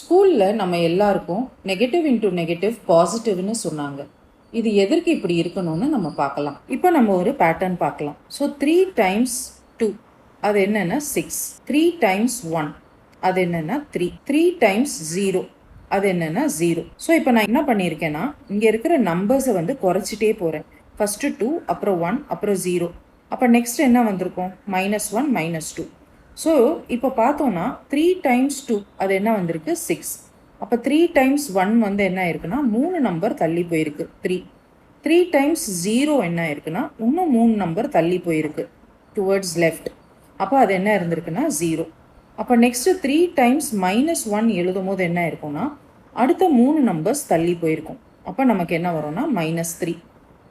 ஸ்கூலில் நம்ம எல்லாருக்கும் நெகட்டிவ் இன்டூ நெகட்டிவ் பாசிட்டிவ்னு சொன்னாங்க. இது எதற்கு இப்படி இருக்கணும்னு நம்ம பார்க்கலாம். இப்போ நம்ம ஒரு பேட்டர்ன் பார்க்கலாம். ஸோ 3 டைம்ஸ் 2 அது என்னென்னா 6. 3 டைம்ஸ் 1 அது என்னென்னா 3. 3 டைம்ஸ் 0 அது என்னென்னா 0. ஸோ இப்போ நான் என்ன பண்ணியிருக்கேன்னா, இங்கே இருக்கிற நம்பர்ஸை வந்து குறைச்சிட்டே போகிறேன். ஃபஸ்ட்டு 2, அப்புறம் 1, அப்புறம் 0. அப்போ நெக்ஸ்ட் என்ன வந்திருக்கும்? -1 -2. ஸோ இப்போ பார்த்தோன்னா 3 டைம்ஸ் 2 அது என்ன வந்திருக்கு? 6. அப்போ 3 டைம்ஸ் 1 வந்து என்ன ஆயிருக்குன்னா 3 நம்பர் தள்ளி போயிருக்கு 3. 3 டைம்ஸ் 0 என்ன ஆயிருக்குன்னா இன்னும் 3 நம்பர் தள்ளி போயிருக்கு டுவர்ட்ஸ் லெஃப்ட். அப்போ அது என்ன இருந்திருக்குன்னா 0. அப்போ நெக்ஸ்ட்டு 3 டைம்ஸ் -1 எழுதும் போது என்ன இருக்கும்னா அடுத்த 3 நம்பர்ஸ் தள்ளி போயிருக்கும். அப்போ நமக்கு என்ன வரும்னா -3.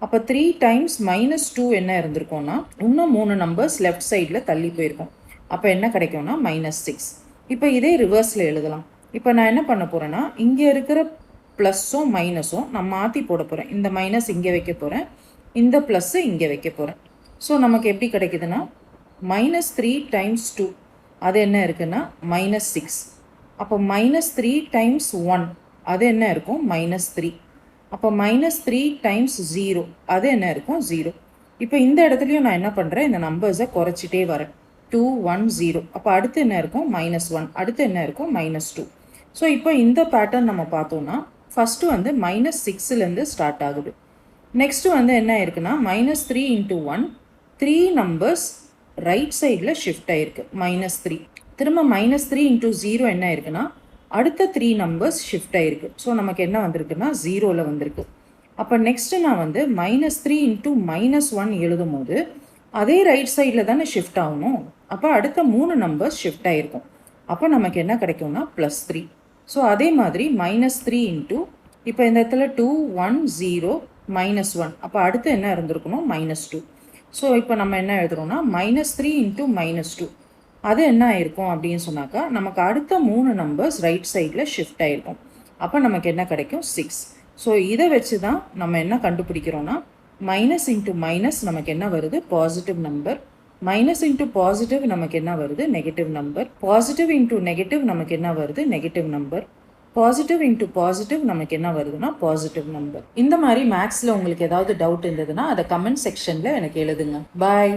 அப்போ 3 டைம்ஸ் -2 என்ன இருந்திருக்கும்னா இன்னும் 3 நம்பர்ஸ் லெஃப்ட் சைடில் தள்ளி போயிருக்கும். அப்போ என்ன கிடைக்கும்னா -6. இப்போ இதே ரிவர்ஸில் எழுதலாம். இப்போ நான் என்ன பண்ண போகிறேன்னா, இங்கே இருக்கிற ப்ளஸ்ஸும் மைனஸும் நான் மாற்றி போட போகிறேன். இந்த மைனஸ் இங்கே வைக்க போகிறேன், இந்த ப்ளஸ்ஸு இங்கே வைக்க போகிறேன். ஸோ நமக்கு எப்படி கிடைக்குதுன்னா -3 டைம்ஸ் 2 அது என்ன இருக்குன்னா -6. அப்போ -3 டைம்ஸ் 1 அது என்ன இருக்கும்? -3. அப்போ -3 டைம்ஸ் 0 அது என்ன இருக்கும்? 0. இப்போ இந்த இடத்துலையும் நான் என்ன பண்ணுறேன், இந்த நம்பர்ஸை குறைச்சிட்டே வரேன். 2 1 0. அப்போ அடுத்து என்ன இருக்கும்? -1. அடுத்து என்ன இருக்கும்? -2. ஸோ இப்போ இந்த பேட்டர்ன் நம்ம பார்த்தோம்னா ஃபஸ்ட்டு வந்து -6லேருந்து ஸ்டார்ட் ஆகுது. நெக்ஸ்ட்டு வந்து என்ன இருக்குன்னா -3 × 1 3 நம்பர்ஸ் ரைட் சைடில் ஷிஃப்ட் ஆகிருக்கு -3. திரும்ப -3 × 0 என்ன இருக்குன்னா அடுத்த 3 நம்பர்ஸ் ஷிஃப்ட் ஆகிருக்கு. ஸோ நமக்கு என்ன வந்திருக்குன்னா 0ல் வந்திருக்கு. அப்போ நெக்ஸ்ட்டு நான் வந்து -3 × -1 எழுதும் போது அதே ரைட் சைடில் தானே ஷிஃப்ட் ஆகணும். அப்போ அடுத்த 3 நம்பர்ஸ் ஷிஃப்ட் ஆகிருக்கும். அப்போ நமக்கு என்ன கிடைக்கும்னா +3. ஸோ அதே மாதிரி -3 × இப்போ இந்த இடத்துல 2 1 0 -1. அப்போ அடுத்து என்ன இருந்திருக்கணும்? -2. ஸோ இப்போ நம்ம என்ன எழுதுறோம்னா -3 × -2 அது என்ன ஆயிருக்கும் அப்படின்னு சொன்னாக்கா நமக்கு அடுத்த 3 நம்பர்ஸ் ரைட் சைடில் ஷிஃப்ட் ஆகிருக்கும். அப்போ நமக்கு என்ன கிடைக்கும்? 6. ஸோ இதை வச்சு தான் நம்ம என்ன கண்டுபிடிக்கிறோன்னா மைனஸ் இன்ட்டு மைனஸ் நமக்கு என்ன வருது? Positive number. Minus into positive நமக்கு என்ன வருது? Negative number. Positive into negative நமக்கு என்ன வருது? Negative number. Positive into positive நமக்கு என்ன வருதுன்னா பாசிட்டிவ் நம்பர். இந்த மாதிரி மேக்ஸில் உங்களுக்கு ஏதாவது டவுட் இருந்ததுன்னா அதை கமெண்ட் செக்ஷனில் எனக்கு எழுதுங்க. பாய்.